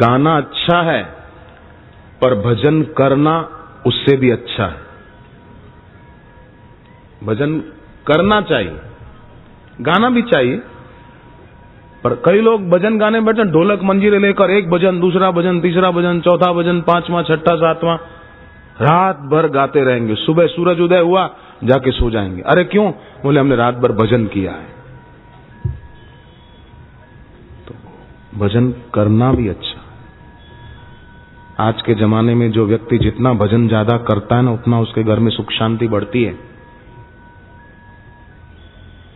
गाना अच्छा है, पर भजन करना उससे भी अच्छा है। भजन करना चाहिए, गाना भी चाहिए, पर कई लोग भजन गाने बैठे ढोलक मंजीरे लेकर, एक भजन, दूसरा भजन, तीसरा भजन, चौथा भजन, पांचवा, छठा, सातवां, रात भर गाते रहेंगे। सुबह सूरज उदय हुआ जाके सो जाएंगे। अरे क्यों? बोले हमने रात भर भजन किया है। तो भजन करना भी अच्छा। आज के जमाने में जो व्यक्ति जितना भजन ज्यादा करता है ना, उतना उसके घर में सुख शांति बढ़ती है।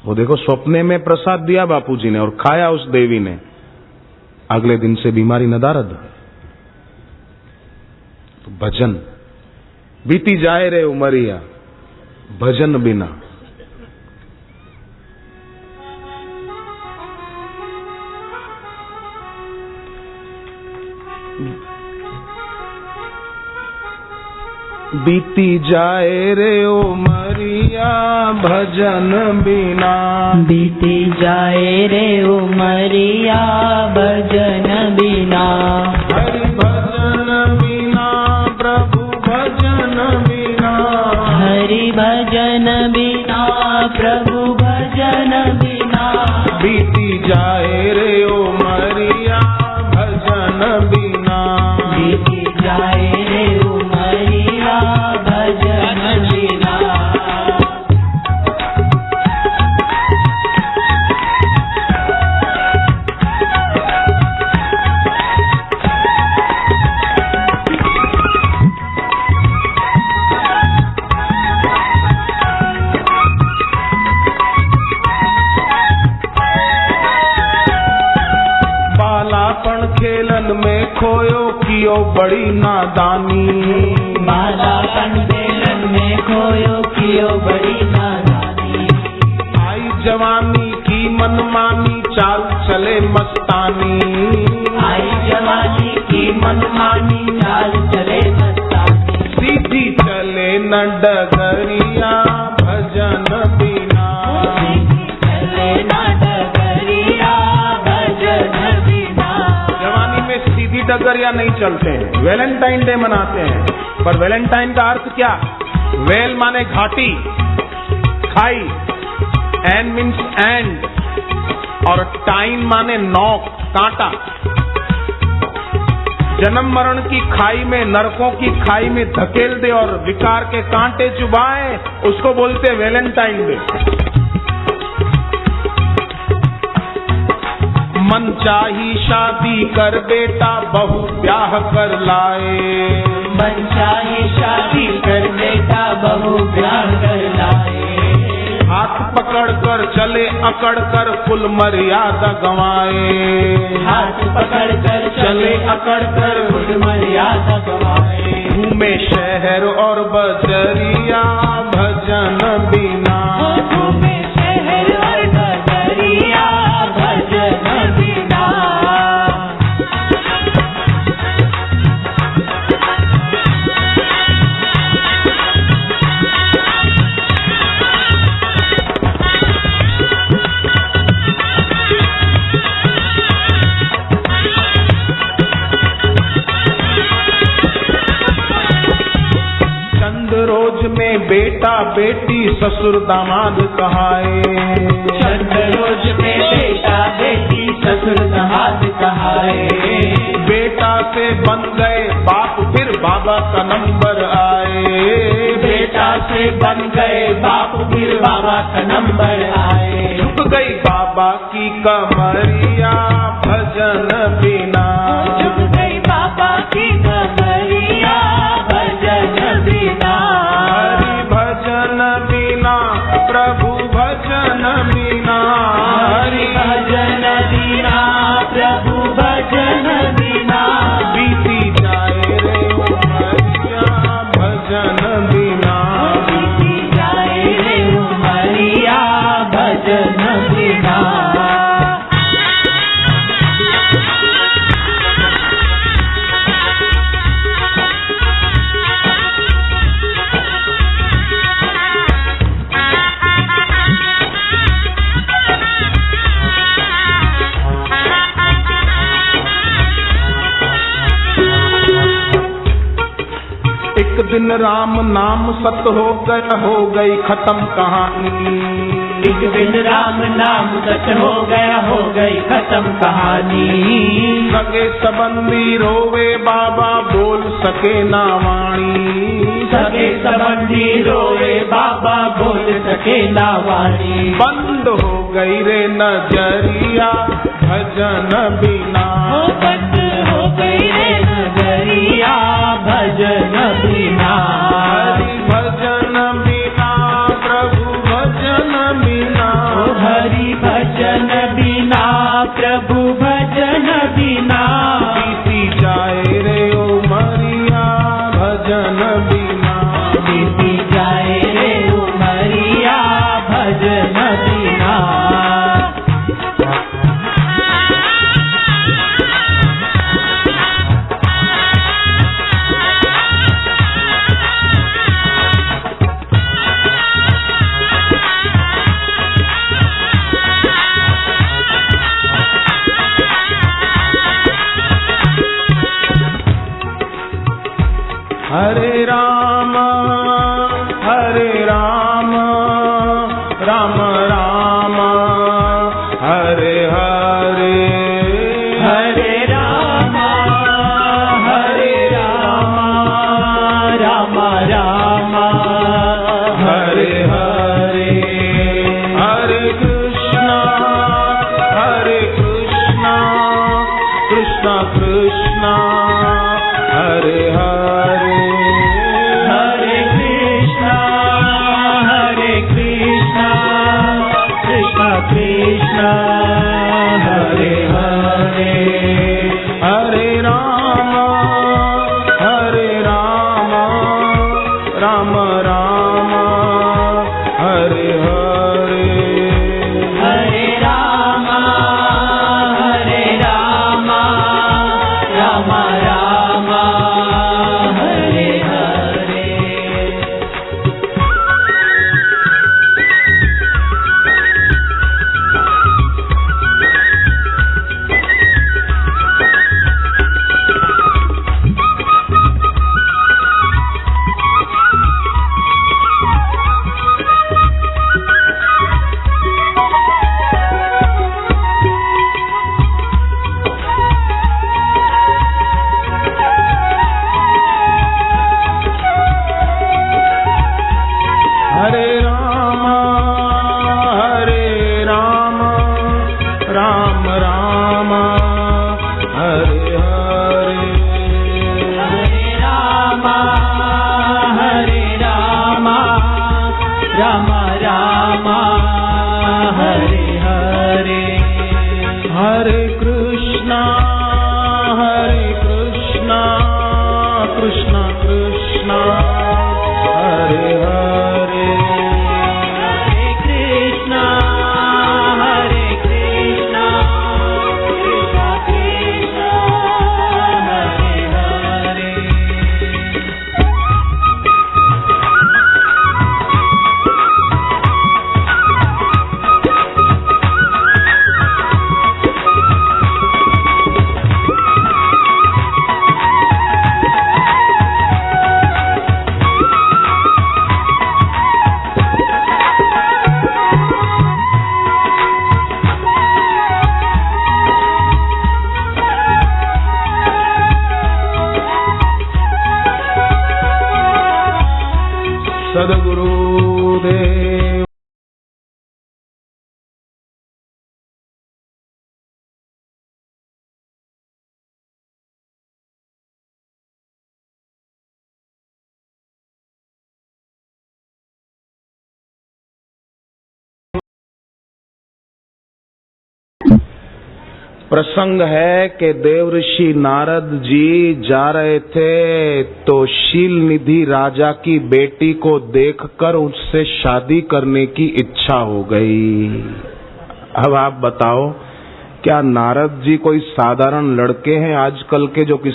वो देखो, स्वप्ने में प्रसाद दिया बापूजी ने और खाया उस देवी ने, अगले दिन से बीमारी नदारद। तो भजन, बीती जाए रे उमरिया भजन बिना। बीती जाए रे उमरिया भजन बिना। बीती जाए रे उमरिया भजन बिना। हरि भजन बिना प्रभु भजन बिना। हरि भजन बिना प्रभु भजन बिना। बीती जाए रे उमरिया भजन बिना। बीती जाए रे उमरिया भजन बिना। खेलन में खोयो कियो बड़ी नादानी। बालापन खेलन में खोयो कियो बड़ी नादानी। आई जवानी की मनमानी चाल चले मस्तानी। आई जवानी की मनमानी चाल चले मस्तानी। सीधी चले न डगरिया भजन बिना। सीधी चले न डगरिया भजन बिना। जवानी में सीधी डगरिया नहीं चलते हैं। वैलेंटाइन डे मनाते हैं, पर वैलेंटाइन का अर्थ क्या? वेल माने घाटी, खाई, एन मीन्स एंड, और टाइन माने नोक, कांटा। जन्म मरण की खाई में, नरकों की खाई में धकेल दे और विकार के कांटे चुभाए, उसको बोलते वैलेंटाइन डे। मन चाही शादी कर बेटा बहू ब्याह कर लाए। मन चाही शादी कर बेटा बहू ब्याह कर लाए। हाथ पकड़ कर चले अकड़ कर कुल मर्यादा गंवाए। हाथ पकड़ कर चले अकड़ कर कुल मर्यादा गंवाए। घूमे शहर और बजरिया भजन बिना। घूमे शहर और बजरिया भजन बिना। रोज में बेटा बेटी ससुर दामाद कहाए। चंद रोज में बेटा बेटी ससुर दामाद कहाए। बेटा से बन गए बाप फिर बाबा का नंबर आए। बेटा से बन गए बाप फिर बाबा का नंबर आए। झुक गई बाबा की कमरिया भजन बिना। झुक गई बाबा की कमरिया भजन बिना। हरि भजन बिना प्रभु भजन बिना। हरि भजन बिना प्रभु भजन बिना। बीती जाए रे उमरिया भजन बिना। बीती जाए रे उमरिया भजन बिना। दिन राम नाम सत हो गई खत्म कहानी। एक दिन राम नाम सच हो गई खत्म कहानी। सगे संबंधी रोवे बाबा बोल सके ना वाणी। सगे संबंधी रोवे बाबा बोल सके ना वाणी। बंद हो गई रे नजरिया भजन बिना। बंद हो गई रे नजरिया भजन बिना। हरि भजन बिना प्रभु भजन बिना। हरि भजन बिना प्रभु भजन बिना। बीती जाए रे उमरिया भजन बिना। बीती जाए रे उमरिया भजन बिना। हरे राम राम राम हरे हरे। हरे राम राम राम हरे हरे। हरे कृष्णा कृष्णा कृष्णा हरे हरे। हरे कृष्णा कृष्णा कृष्णा हरे हरे। हरे राम राम राम हरे हरे। हरे राम राम राम हरे हरे। हरे राम राम राम हरे हरे। हरे राम राम राम हरे हरे। हरे कृष्णा कृष्णा कृष्णा हरे हरे। हरे कृष्णा कृष्णा कृष्णा हरे हरे। सद्गुरुदेव। प्रसंग है कि देवऋषि नारद जी जा रहे थे तो शील निधि राजा की बेटी को देखकर उससे शादी करने की इच्छा हो गई। अब आप बताओ, क्या नारद जी कोई साधारण लड़के हैं आजकल के जो किसी